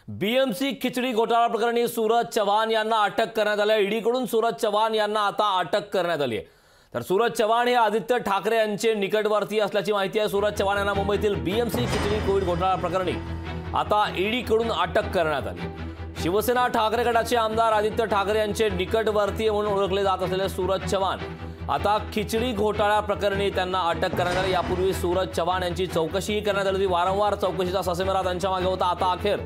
BMC खिचडी घोटाळा प्रकरणी सूरज चव्हाण यांना अटक करण्यात आली आहे। ईडीकडून सूरज चव्हाण यांना आता अटक करण्यात आली आहे। तर सूरज चव्हाण हे आदित्य ठाकरे यांचे निकटवर्ती असल्याची माहिती आहे। सूरज चव्हाण यांना मुंबईतील बीएमसी खिचडी कोविड घोटाळा प्रकरणी आता ईडीकडून अटक करण्यात आली। शिवसेना ठाकरे गटाचे आमदार आदित्य ठाकरे यांचे निकटवर्ती म्हणून ओळखले जात असलेले सूरज चव्हाण आता खिचडी घोटाळा प्रकरणी त्यांना अटक करण्यात आली। यापूर्वी सूरज चव्हाण यांची चौकशीही करण्यात आली होती। वारंवार चौकशीचा ससेमिरा त्यांच्या मागे होता। आता अखेर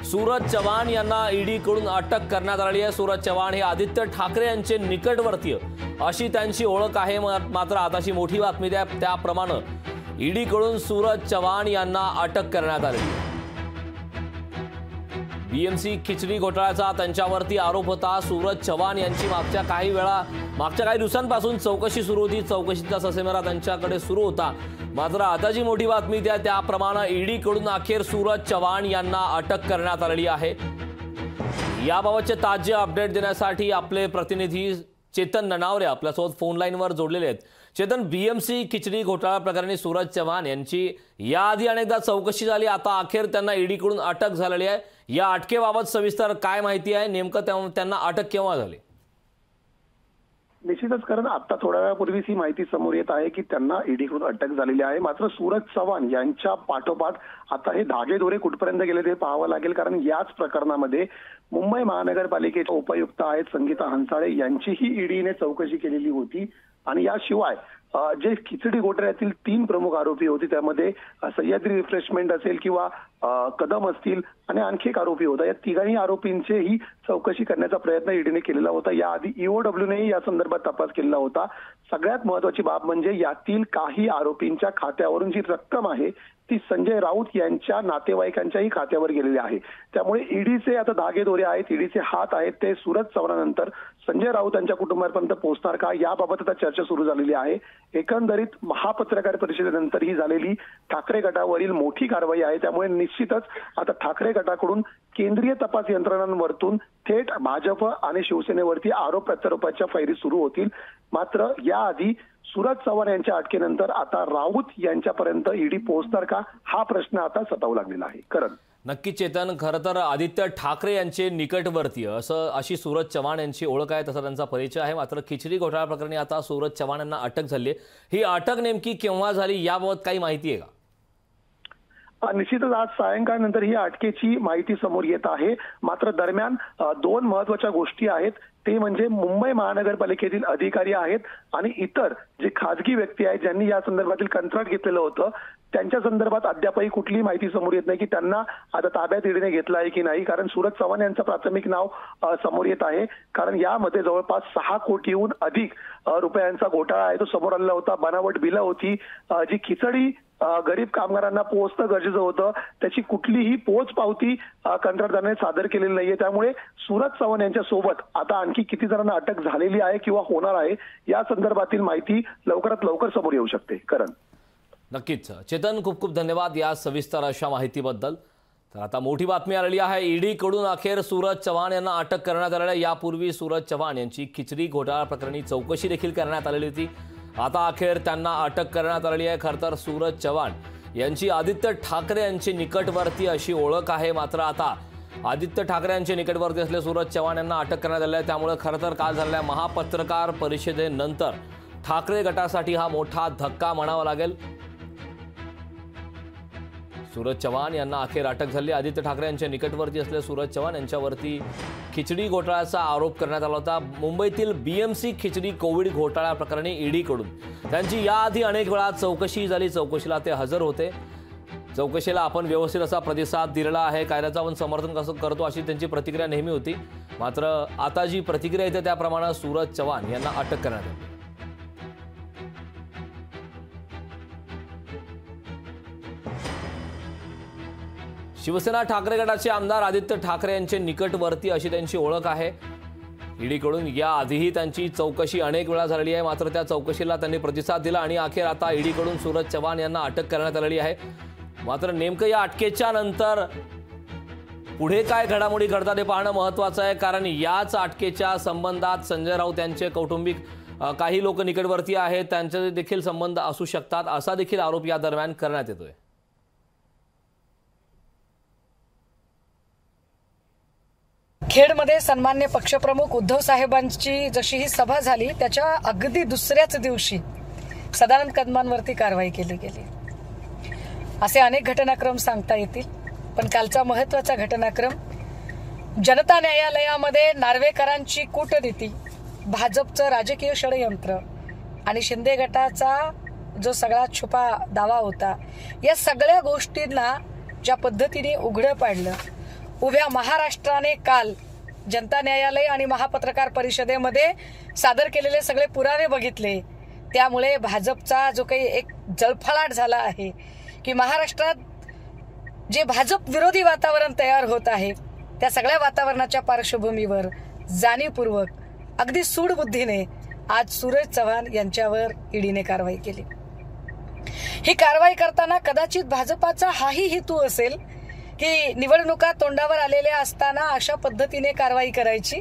सूरज चव्हाण यांना ईडीकडून अटक करण्यात आली आहे। सूरज चव्हाण हे आदित्य ठाकरे यांचे निकटवर्तीय अशी त्यांची ओळख आहे। मात्र आताची मोठी बातमी त्याप्रमाणे ईडीकडून सूरज चव्हाण यांना अटक करण्यात आली आहे। बीएमसी खिचडी घोटाळ्याचा त्यांच्यावरती आरोप होता। सूरज चव्हाण यांची मागच्या काही दिवसांपासून चौकशी सुरू होती। चौकशीचा ससेमिरा त्यांच्याकडे सुरू होता। मात्र आताची मोठी बातमी त्याप्रमाणे ईडीकडून अखेर सूरज चव्हाण यांना अटक करण्यात आलेली आहे। याबाबतचे ताजे अपडेट देण्यासाठी आपले प्रतिनिधी चेतन ननावरे आपल्यासोबत फोन लाईनवर जोडलेले आहेत। चेतन, बीएमसी खिचडी घोटाळा प्रकरणी सूरज चव्हाण यांची याआधी अनेकदा चौकशी झाली, आता अखेर त्यांना ईडीकडून अटक झालेली आहे। या अटकेबाबत सविस्तर काय माहिती आहे? नेमकं त्यांना अटक केव्हा झाली? निश्चितच, कारण आता थोड्या वेळापूर्वीच ही माहिती समोर येत आहे की त्यांना ईडीकडून अटक झालेली आहे। मात्र सूरज चव्हाण यांच्या पाठोपाठ आता हे धागेदोरे कुठपर्यंत गेले ते पाहावं लागेल, कारण याच प्रकरणामध्ये मुंबई महानगरपालिकेचे उपायुक्त आहेत संगीता हंसाळे यांचीही ईडीने चौकशी केलेली होती। आणि याशिवाय जे खिचडी घोटाळ्यातील 3 प्रमुख आरोपी होते त्यामध्ये सह्याद्री रिफ्रेशमेंट असेल किंवा कदम असतील आणि आणखी एक आरोपी होता, या तिघाही आरोपींचीही चौकशी करण्याचा प्रयत्न ईडीने केलेला होता। याआधी ईओडब्ल्यूनेही या संदर्भात तपास केलेला होता। सगळ्यात महत्त्वाची बाब म्हणजे यातील काही आरोपींच्या खात्यावरून जी रक्कम आहे ती संजय राऊत यांच्या नातेवाईकांच्याही खात्यावर गेलेली आहे। त्यामुळे ईडीचे आता धागेदोरे आहेत, ईडीचे हात आहेत ते सूरज चव्हाणानंतर संजय राऊत यांच्या कुटुंबापर्यंत पोहोचणार का, याबाबत आता चर्चा सुरू झालेली आहे। एकंदरीत महापत्रकार परिषदेनंतर ही झालेली ठाकरे गटावरील मोठी कारवाई आहे। त्यामुळे निश्चितच आता ठाकरे गटाकडून केंद्रीय तपास यंत्रणांवरतून थेट भाजप आणि शिवसेनेवरती आरोप प्रत्यारोपाच्या फैरी सुरू होतील। मात्र याआधी सूरज चव्हाण यांच्या अटकेनंतर आता राऊत यांच्यापर्यंत ईडी पोहोचणार का, हा प्रश्न आता सतावू लागलेला आहे। करण, नक्की चेतन, खरं तर आदित्य ठाकरे यांचे निकटवर्तीय अशी सूरज चव्हाण यांची ओळख आहे, तसा त्यांचा परिचय आहे। मात्र खिचडी घोटाळा प्रकरणी आता सूरज चव्हाण यांना अटक झाली आहे। ही अटक नेमकी केव्हा झाली याबाबत काही माहिती आहे का? निश्चितच आज सायंकाळनंतर ही अटकेची माहिती समोर येत आहे। मात्र दरम्यान 2 महत्त्वाच्या गोष्टी आहेत, ते म्हणजे मुंबई महानगरपालिकेतील अधिकारी आहेत आणि इतर जे खासगी व्यक्ती आहेत ज्यांनी या संदर्भातील कंत्राट घेतलेलं होतं त्यांच्या संदर्भात अद्यापही कुठलीही माहिती समोर येत नाही की त्यांना आता ताब्यात ईडीने घेतलं आहे की नाही। कारण सूरज चव्हाण यांचं प्राथमिक नाव समोर येत आहे, कारण यामध्ये जवळपास 6 कोटीहून अधिक रुपयांचा घोटाळा आहे तो समोर आलेला होता। बनावट बिलं होती, जी खिचडी गरीब कामगारांना पोहोचणं गरजेचं होतं त्याची कुठलीही पोच पावती कंत्राटदाराने सादर केलेली नाहीये। त्यामुळे सूरज चव्हाण यांच्या सोबत आता आणखी किती जणांना अटक झालेली आहे किंवा होणार आहे या संदर्भातील माहिती लवकरात लवकर समोर येऊ शकते। करण, नक्कीच चेतन, खूप खूप धन्यवाद या सविस्तर अशा माहितीबद्दल। तर आता मोठी बातमी आलेली आहे, ईडीकडून अखेर सूरज चव्हाण यांना अटक करण्यात आलेली आहे। यापूर्वी सूरज चव्हाण यांची खिचडी घोटाळा प्रकरणी चौकशी देखील करण्यात आलेली होती। आता अखेर त्यांना अटक करण्यात आलेली आहे। खरं तर सूरज चव्हाण यांची आदित्य ठाकरे यांची निकटवर्ती अशी ओळख आहे। मात्र आता आदित्य ठाकरे यांचे निकटवर्ती असले सूरज चव्हाण यांना अटक करण्यात आली आहे। त्यामुळे खरं तर काल झालेल्या महापत्रकार परिषदेनंतर ठाकरे गटासाठी हा मोठा धक्का म्हणावा लागेल। सूरज चव्हाण यांना अखेर अटक झाली। आदित्य ठाकरे यांच्या निकटवर्ती असलेल्या सूरज चव्हाण यांच्यावरती खिचडी घोटाळ्याचा आरोप करण्यात आला होता। मुंबईतील बीएमसी खिचडी कोविड घोटाळा प्रकरणी ईडीकडून त्यांची याआधी अनेक वेळा चौकशी झाली, चौकशीला ते हजर होते। चौकशीला आपण व्यवस्थित असा प्रतिसाद दिलेला आहे, कायद्याचं आपण समर्थन कसं करतो अशी त्यांची प्रतिक्रिया नेहमी होती। मात्र आता जी प्रतिक्रिया येते त्याप्रमाणे सूरज चव्हाण यांना अटक करण्यात आली। शिवसेना ठाकरे गटाचे आमदार आदित्य ठाकरे यांचे निकटवर्ती अशी त्यांची ओळख आहे। ईडीकडून याआधीही त्यांची चौकशी अनेक वेळा झालेली आहे, मात्र त्या चौकशीला त्यांनी प्रतिसाद दिला आणि अखेर आता ईडीकडून सूरज चव्हाण यांना अटक करण्यात आलेली आहे। मात्र नेमकं या अटकेच्या नंतर पुढे काय घडामोडी घडतात हे पाहणं महत्त्वाचं आहे, कारण याच अटकेच्या संबंधात संजय राऊत यांचे कौटुंबिक काही लोक निकटवर्ती आहेत, त्यांचे देखील संबंध असू शकतात असा देखील आरोप या दरम्यान करण्यात येतोय। खेडमध्ये सन्मान्य पक्षप्रमुख उद्धव साहेबांची जशी ही सभा झाली त्याच्या अगदी दुसऱ्याच दिवशी सदानंद कदमांवरती कारवाई केली गेली. असे अनेक घटनाक्रम सांगता येतील, पण कालचा महत्वाचा घटनाक्रम जनता न्यायालयामध्ये नार्वेकरांची कूटनीती, भाजपचं राजकीय षडयंत्र आणि शिंदे गटाचा जो सगळा छुपा दावा होता, या सगळ्या गोष्टींना ज्या पद्धतीने उघडं पाडलं, उभ्या महाराष्ट्राने काल जनता न्यायालय आणि महापत्रकार परिषदेमध्ये सादर केलेले सगळे पुरावे बघितले. त्यामुळे भाजपचा जो काही एक जळफळाट झाला आहे की महाराष्ट्रात जे भाजप विरोधी वातावरण तयार होत आहे, त्या सगळ्या वातावरणाच्या पार्श्वभूमीवर जाणीवपूर्वक अगदी सूडबुद्धीने आज सूरज चव्हाण यांच्यावर ईडीने कारवाई केली. ही कारवाई करताना कदाचित भाजपाचा हाही हेतू असेल की निवडणुका तोंडावर आलेल्या असताना अशा पद्धतीने कारवाई करायची,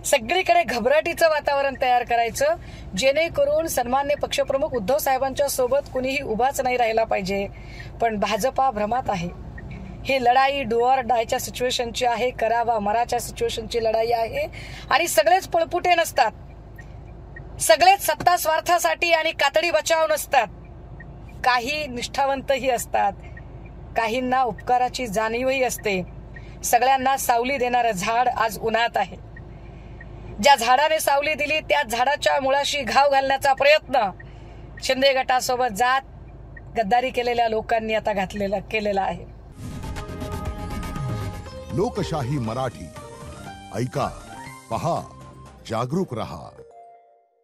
सगळीकडे घबराटीचं वातावरण तयार करायचं, जेणेकरून सन्मान्य पक्षप्रमुख उद्धव साहेबांच्या सोबत कुणीही उभाच नाही राहिला पाहिजे. पण भाजपा भ्रमात आहे. ही लढाई डू ऑर डायच्या सिच्युएशनची आहे, करा वा मराच्या सिच्युएशनची लढाई आहे. आणि सगळेच पळपुटे नसतात, सगळेच सत्ता स्वार्थासाठी आणि कातडी बचाव नसतात. काही निष्ठावंतही असतात, काहींना उपकाराची जाणीवही असते. सगळ्यांना सावली देणारं झाड आज उन्हात आहे. ज्या झाडाने सावली दिली त्या झाडाच्या मुळाशी घाव घालण्याचा प्रयत्न शिंदे गटासोबत जात गद्दारी केलेल्या लोकांनी आता केलेला आहे. लोकशाही मराठी ऐका, पहा, जागरूक रहा.